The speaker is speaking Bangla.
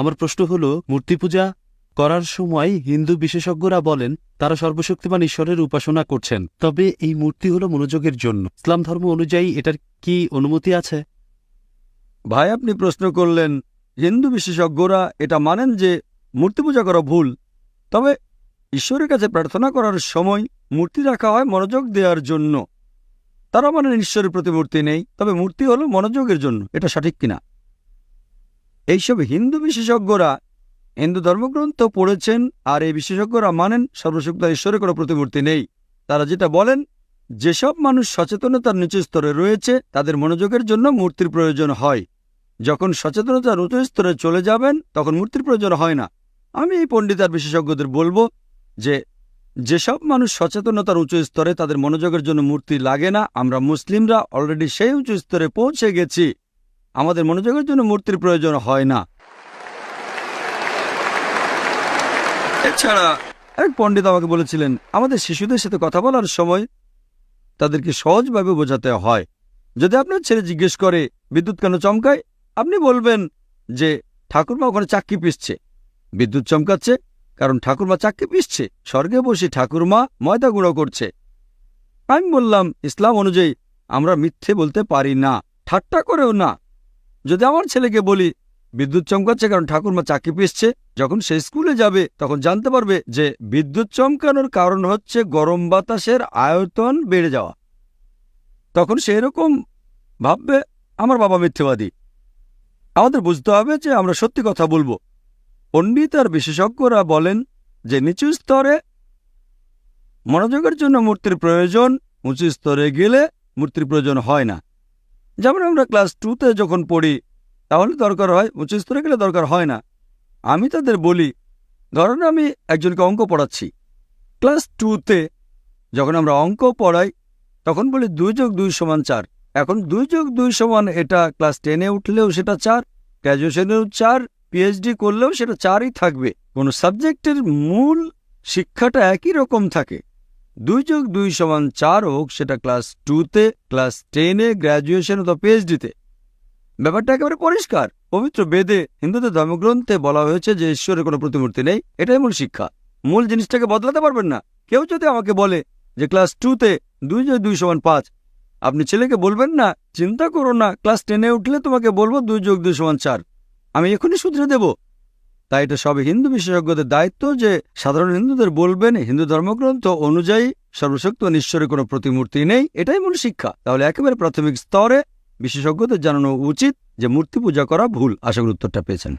আমার প্রশ্ন হলো, মূর্তি পূজা করার সময় হিন্দু বিশেষজ্ঞরা বলেন তারা সর্বশক্তিমান ঈশ্বরের উপাসনা করছেন, তবে এই মূর্তি হলো মনোযোগের জন্য। ইসলাম ধর্ম অনুযায়ী এটার কি অনুমতি আছে? ভাই, আপনি প্রশ্ন করলেন, হিন্দু বিশেষজ্ঞরা এটা মানেন যে মূর্তি পূজা করা ভুল, তবে ঈশ্বরের কাছে প্রার্থনা করার সময় মূর্তি রাখা হয় মনোযোগ দেওয়ার জন্য। তারা মানেন ঈশ্বরের প্রতি মূর্তি নেই, তবে মূর্তি হলো মনোযোগের জন্য। এটা সঠিক কিনা? এইসব হিন্দু বিশেষজ্ঞরা হিন্দু ধর্মগ্রন্থ পড়েছেন, আর এই বিশেষজ্ঞরা মানেন সর্বশক্ত ঈশ্বরের কোনো প্রতিমূর্তি নেই। তারা যেটা বলেন, যেসব মানুষ সচেতনতার নিচু স্তরে রয়েছে তাদের মনোযোগের জন্য মূর্তির প্রয়োজন হয়। যখন সচেতনতার উঁচু স্তরে চলে যাবেন তখন মূর্তির প্রয়োজন হয় না। আমি এই পণ্ডিত আর বিশেষজ্ঞদের বলবো যে যেসব মানুষ সচেতনতার উঁচু স্তরে তাদের মনোযোগের জন্য মূর্তি লাগে না, আমরা মুসলিমরা অলরেডি সেই উঁচু স্তরে পৌঁছে গেছি, আমাদের মনোযোগের জন্য মূর্তির প্রয়োজন হয় না। এছাড়া এক পণ্ডিত আমাকে বলেছিলেন, আমাদের শিশুদের সাথে কথা বলার সময় তাদেরকে সহজভাবে বোঝাতে হয়। যদি আপনার ছেলে জিজ্ঞেস করে বিদ্যুৎ কেন চমকায়, আপনি বলবেন যে ঠাকুরমা ওখানে চাক্কি পিষছে, বিদ্যুৎ চমকাচ্ছে কারণ ঠাকুরমা চাক্কি পিষছে, স্বর্গে বসে ঠাকুরমা ময়দা গুঁড়ো করছে। আমি বললাম, ইসলাম অনুযায়ী আমরা মিথ্যে বলতে পারি না, ঠাট্টা করেও না। যদি আমার ছেলেকে বলি বিদ্যুৎ চমকাচ্ছে কারণ ঠাকুরমা চাক্কি পিষছে, যখন সে স্কুলে যাবে তখন জানতে পারবে যে বিদ্যুৎ চমকানোর কারণ হচ্ছে গরম বাতাসের আয়তন বেড়ে যাওয়া। তখন সে এরকম ভাববে আমার বাবা মিথ্যেবাদী। আমাদের বুঝতে হবে যে আমরা সত্যি কথা বলবো। পণ্ডিত আর বিশেষজ্ঞরা বলেন যে নিচু স্তরে মনোযোগের জন্য মূর্তির প্রয়োজন, উঁচু স্তরে গেলে মূর্তির প্রয়োজন হয় না। যেমন আমরা ক্লাস 2তে যখন পড়ি তাহলে দরকার হয়, উঁচু স্তরে গেলে দরকার হয় না। আমি তাদের বলি, ধরুন আমি একজনকে অঙ্ক পড়াচ্ছি ক্লাস 2তে, যখন আমরা অঙ্ক পড়াই তখন বলি 2+2=4। এখন 2+2 এটা ক্লাস 10-এ উঠলেও সেটা 4, গ্র্যাজুয়েশনেও 4, পিএইচডি করলেও সেটা 4ই থাকবে। কোনো সাবজেক্টের মূল শিক্ষাটা একই রকম থাকে। 2+2=4 হোক সেটা ক্লাস 2তে, ক্লাস 10-এ, গ্র্যাজুয়েশন অথবা পিএইচডিতে। ব্যাপারটা একেবারে পরিষ্কার। পবিত্র বেদে, হিন্দুদের ধর্মগ্রন্থে বলা হয়েছে যে ঈশ্বরের কোনো প্রতিমূর্তি নেই। এটাই মূল শিক্ষা। মূল জিনিসটাকে বদলাতে পারবেন না। কেউ যদি আমাকে বলে যে ক্লাস 2তে 2+2=5, আপনি ছেলেকে বলবেন না চিন্তা করো না, ক্লাস 10-এ উঠলে তোমাকে বলবো 2+2=4, আমি এখনই শুধরে দেব? তাই এটা সব হিন্দু বিশেষজ্ঞদের দায়িত্ব যে সাধারণ হিন্দুদের বলবেন হিন্দু ধর্মগ্রন্থ অনুযায়ী সর্বশক্ত ঈশ্বরের কোনো প্রতিমূর্তি নেই। এটাই মূল শিক্ষা। তাহলে একেবারে প্রাথমিক স্তরে বিশেষজ্ঞদের জানানো উচিত যে মূর্তি পূজা করা ভুল। আশা করি উত্তরটা পেয়েছেন।